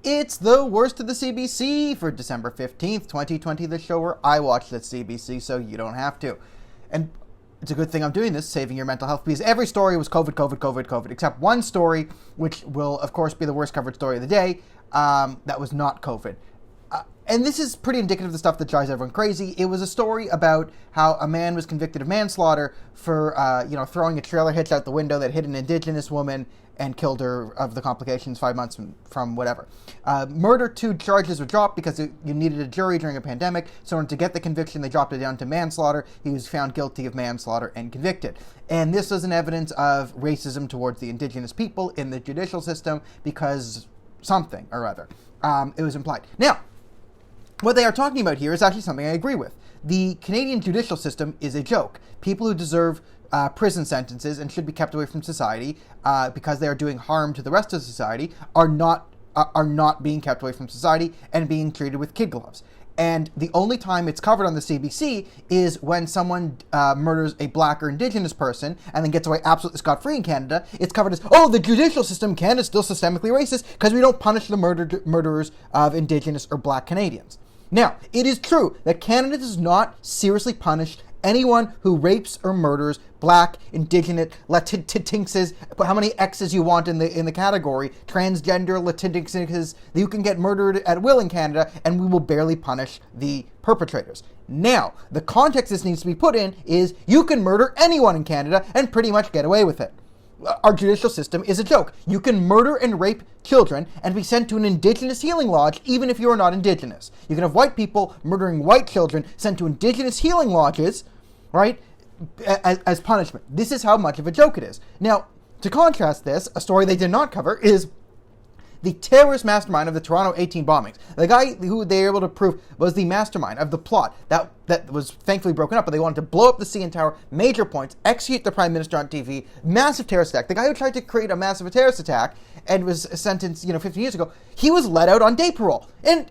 It's the worst of the CBC for December 15th, 2020, the show where I watch the CBC so you don't have to. And it's a good thing I'm doing this, saving your mental health, because every story was COVID, except one story, which will, of course, be the worst covered story of the day, that was not COVID. And this is pretty indicative of the stuff that drives everyone crazy. It was a story about how a man was convicted of manslaughter for, throwing a trailer hitch out the window that hit an indigenous woman and killed her of the complications 5 months from whatever. Murder, 2 charges were dropped because you needed a jury during a pandemic. So in order to get the conviction, they dropped it down to manslaughter. He was found guilty of manslaughter and convicted. And this was an evidence of racism towards the indigenous people in the judicial system because something or other. It was implied. Now, what they are talking about here is actually something I agree with. The Canadian judicial system is a joke. People who deserve prison sentences and should be kept away from society because they are doing harm to the rest of society are not being kept away from society and being treated with kid gloves. And the only time it's covered on the CBC is when someone murders a black or indigenous person and then gets away absolutely scot-free in Canada. It's covered as, the judicial system in Canada is still systemically racist because we don't punish the murderers of indigenous or black Canadians. Now, it is true that Canada does not seriously punish anyone who rapes or murders black, indigenous, Latinxes, put how many X's you want in the category, transgender, Latinxes, you can get murdered at will in Canada, and we will barely punish the perpetrators. Now, the context this needs to be put in is you can murder anyone in Canada and pretty much get away with it. Our judicial system is a joke. You can murder and rape children and be sent to an indigenous healing lodge even if you are not indigenous. You can have white people murdering white children sent to indigenous healing lodges, right, as punishment. This is how much of a joke it is. Now, to contrast this, a story they did not cover is the terrorist mastermind of the Toronto 18 bombings. The guy who they were able to prove was the mastermind of the plot that was thankfully broken up, but they wanted to blow up the CN Tower, major points, execute the Prime Minister on TV, massive terrorist attack. The guy who tried to create a massive terrorist attack and was sentenced, 15 years ago, he was let out on day parole. And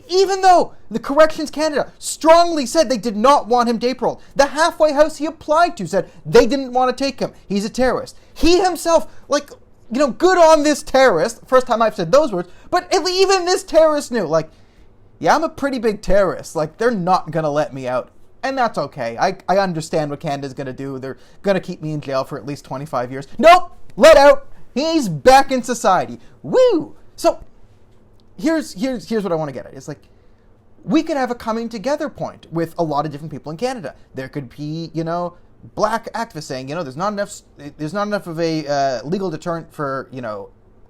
even though the Corrections Canada strongly said they did not want him day parole, the halfway house he applied to said they didn't want to take him. He's a terrorist. He himself, good on this terrorist. First time I've said those words, but even this terrorist knew, I'm a pretty big terrorist. They're not going to let me out. And that's okay. I understand what Canada's going to do. They're going to keep me in jail for at least 25 years. Nope! Let out! He's back in society. Woo! So, here's what I want to get at. It's we could have a coming together point with a lot of different people in Canada. There could be, black activists saying, there's not enough of a legal deterrent for,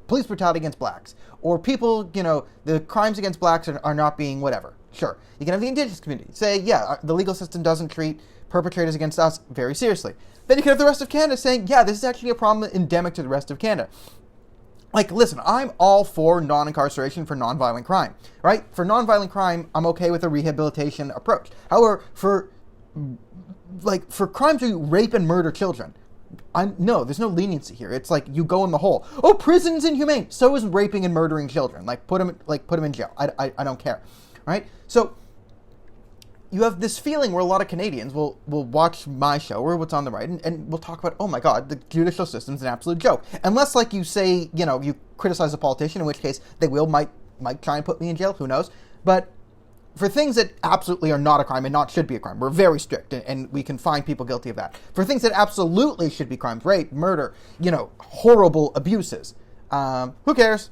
police brutality against blacks. Or people, the crimes against blacks are not being whatever. Sure. You can have the indigenous community say, the legal system doesn't treat perpetrators against us very seriously. Then you can have the rest of Canada saying, this is actually a problem endemic to the rest of Canada. Listen, I'm all for non-incarceration for non-violent crime, right? For non-violent crime, I'm okay with a rehabilitation approach. However, for crimes where you rape and murder children, there's no leniency here. It's you go in the hole. Oh, prison's inhumane. So is raping and murdering children. Put them in jail. I don't care, right? So you have this feeling where a lot of Canadians will watch my show or what's on the right and we'll talk about, oh my God, the judicial system's an absolute joke. Unless you say, you criticize a politician, in which case they might try and put me in jail, who knows. But for things that absolutely are not a crime and not should be a crime, we're very strict and we can find people guilty of that. For things that absolutely should be crimes, rape, murder, horrible abuses, who cares?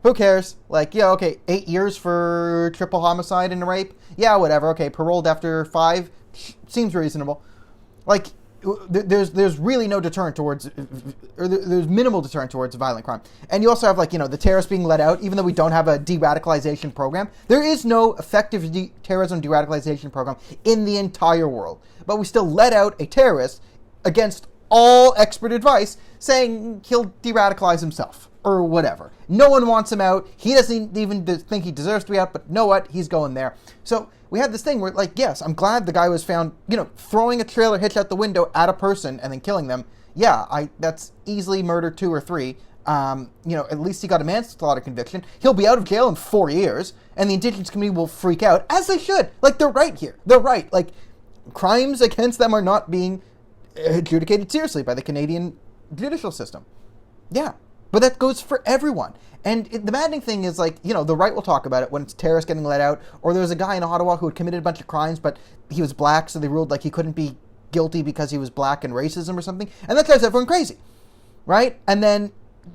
Who cares? 8 years for triple homicide and rape? Yeah, whatever. Okay, paroled after 5 seems reasonable. There's really no deterrent towards, or there's minimal deterrent towards violent crime. And you also have the terrorists being let out, even though we don't have a de-radicalization program. There is no effective terrorism de-radicalization program in the entire world. But we still let out a terrorist against all expert advice saying he'll de-radicalize himself or whatever. No one wants him out. He doesn't even think he deserves to be out, but you know what? He's going there. So we had this thing where, yes, I'm glad the guy was found, throwing a trailer hitch out the window at a person and then killing them. Yeah, that's easily murder 2 or 3. At least he got a manslaughter conviction. He'll be out of jail in 4 years, and the indigenous community will freak out, as they should. They're right here. They're right. Crimes against them are not being adjudicated seriously by the Canadian judicial system. Yeah. But that goes for everyone. And the maddening thing is, like, you know, the right will talk about it when it's terrorists getting let out, or there was a guy in Ottawa who had committed a bunch of crimes, but he was black, so they ruled like he couldn't be guilty because he was black and racism or something. And that drives everyone crazy, right? And then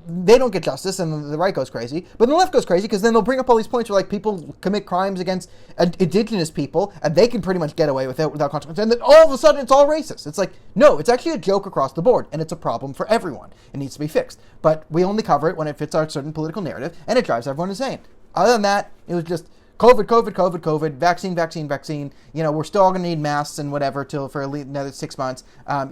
they don't get justice, and the right goes crazy. But the left goes crazy because then they'll bring up all these points where, like, people commit crimes against indigenous people, and they can pretty much get away with it without consequence. And then all of a sudden, it's all racist. It's like, no, it's actually a joke across the board, and it's a problem for everyone. It needs to be fixed. But we only cover it when it fits our certain political narrative, and it drives everyone insane. Other than that, it was just COVID, COVID, COVID, COVID, vaccine, vaccine, vaccine. You know, we're still going to need masks and whatever for another 6 months.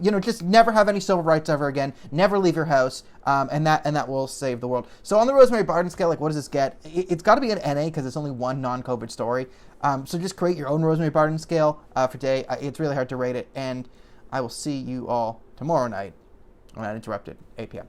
You know, just never have any civil rights ever again. Never leave your house, and that will save the world. So on the Rosemary Barton scale, like, what does this get? It's got to be an NA because it's only one non-COVID story. So just create your own Rosemary Barton scale for today. It's really hard to rate it, and I will see you all tomorrow night on Uninterrupted, 8 p.m.